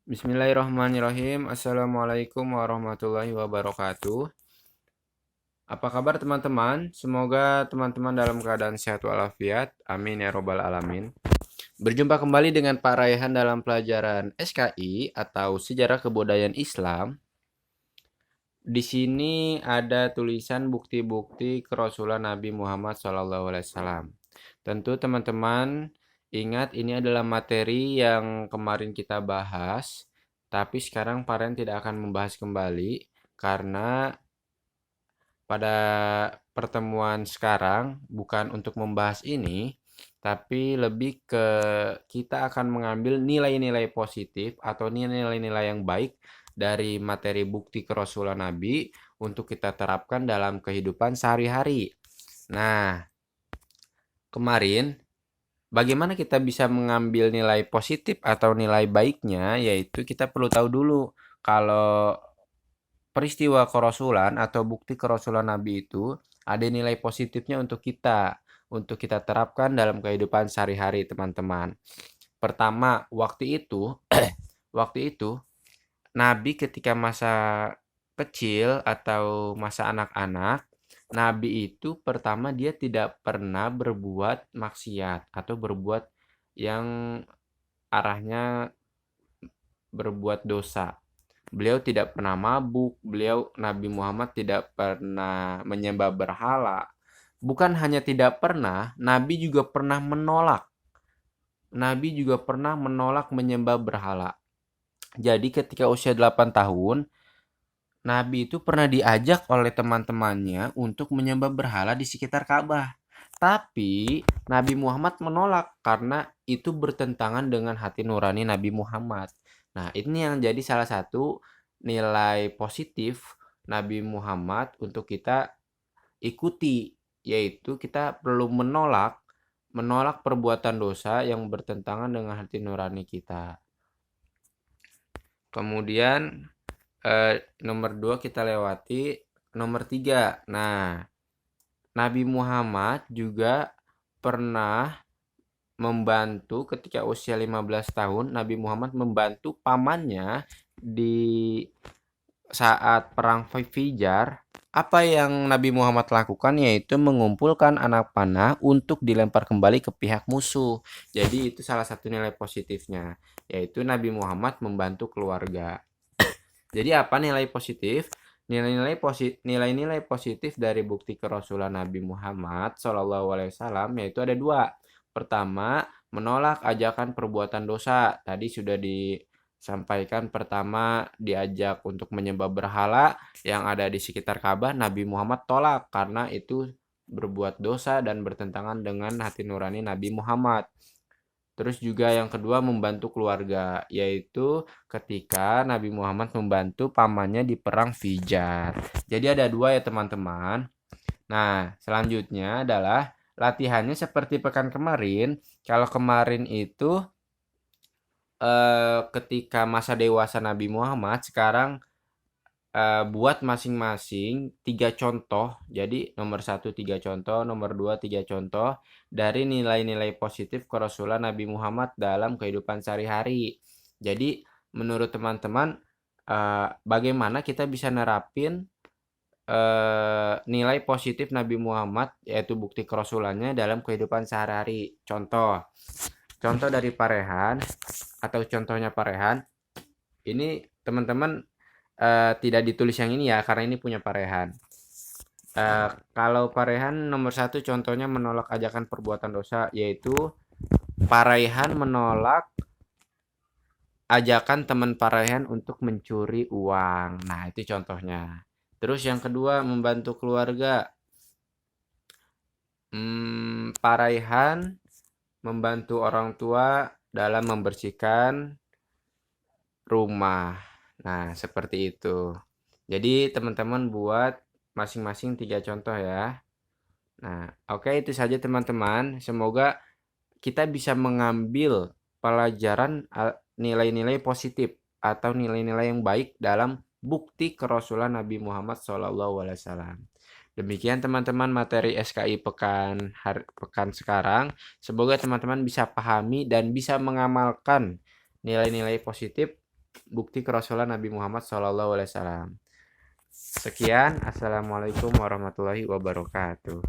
Bismillahirrahmanirrahim. Assalamualaikum warahmatullahi wabarakatuh. Apa kabar teman-teman? Semoga teman-teman dalam keadaan sehat walafiat. Amin ya robbal alamin. Berjumpa kembali dengan Pak Raihan dalam pelajaran SKI atau Sejarah Kebudayaan Islam. Di sini ada tulisan bukti-bukti kerasulan Nabi Muhammad SAW. Tentu teman-teman ingat ini adalah materi yang kemarin kita bahas, tapi sekarang Paren tidak akan membahas kembali karena pada pertemuan sekarang bukan untuk membahas ini, tapi lebih ke kita akan mengambil nilai-nilai positif atau nilai-nilai yang baik dari materi bukti kerasulan Nabi untuk kita terapkan dalam kehidupan sehari-hari. Nah, kemarin bagaimana kita bisa mengambil nilai positif atau nilai baiknya, yaitu kita perlu tahu dulu kalau peristiwa kerasulan atau bukti kerasulan Nabi itu ada nilai positifnya untuk kita terapkan dalam kehidupan sehari-hari, teman-teman. Pertama, waktu itu Nabi ketika masa kecil atau masa anak-anak, Nabi itu pertama dia tidak pernah berbuat maksiat atau berbuat yang arahnya berbuat dosa. Beliau tidak pernah mabuk, Nabi Muhammad tidak pernah menyembah berhala. Bukan hanya tidak pernah, Nabi juga pernah menolak. Nabi juga pernah menolak menyembah berhala. Jadi ketika usia 8 tahun, Nabi itu pernah diajak oleh teman-temannya untuk menyembah berhala di sekitar Ka'bah. Tapi Nabi Muhammad menolak karena itu bertentangan dengan hati nurani Nabi Muhammad. Nah, ini yang jadi salah satu nilai positif Nabi Muhammad untuk kita ikuti, yaitu kita perlu menolak perbuatan dosa yang bertentangan dengan hati nurani kita. Kemudian nomor 2 kita lewati. Nomor 3. Nah, Nabi Muhammad juga pernah membantu ketika usia 15 tahun. Nabi Muhammad membantu pamannya di saat perang Fijar. Apa yang Nabi Muhammad lakukan yaitu mengumpulkan anak panah untuk dilempar kembali ke pihak musuh. Jadi itu salah satu nilai positifnya, yaitu Nabi Muhammad membantu keluarga. Jadi apa nilai positif? Nilai-nilai positif dari bukti kerasulan Nabi Muhammad SAW yaitu ada dua. Pertama, menolak ajakan perbuatan dosa. Tadi sudah disampaikan, pertama diajak untuk menyembah berhala yang ada di sekitar Ka'bah, Nabi Muhammad tolak karena itu berbuat dosa dan bertentangan dengan hati nurani Nabi Muhammad. Terus juga yang kedua membantu keluarga, yaitu ketika Nabi Muhammad membantu pamannya di perang Fijar. Jadi ada dua ya teman-teman. Nah, selanjutnya adalah latihannya seperti pekan kemarin. Kalau kemarin itu ketika masa dewasa Nabi Muhammad, sekarang buat masing-masing 3 contoh. Jadi nomor 1 3 contoh, nomor 2 3 contoh dari nilai-nilai positif kerasulan Nabi Muhammad dalam kehidupan sehari-hari. Jadi menurut teman-teman bagaimana kita bisa nerapin nilai positif Nabi Muhammad yaitu bukti kerasulannya dalam kehidupan sehari-hari. Contoh dari Parehan atau contohnya Parehan. Ini teman-teman tidak ditulis yang ini ya, karena ini punya Parehan. Kalau Parehan nomor 1 contohnya menolak ajakan perbuatan dosa, yaitu Parehan menolak ajakan teman Parehan untuk mencuri uang. Nah, itu contohnya. Terus yang kedua membantu keluarga. Parehan membantu orang tua dalam membersihkan rumah. Nah, seperti itu. Jadi teman-teman buat masing-masing 3 contoh ya. Nah, oke itu saja teman-teman. Semoga kita bisa mengambil pelajaran nilai-nilai positif atau nilai-nilai yang baik dalam bukti kerasulan Nabi Muhammad SAW. Demikian teman-teman materi SKI pekan sekarang. Semoga teman-teman bisa pahami dan bisa mengamalkan nilai-nilai positif bukti kerasulan Nabi Muhammad SAW. Sekian, assalamualaikum warahmatullahi wabarakatuh.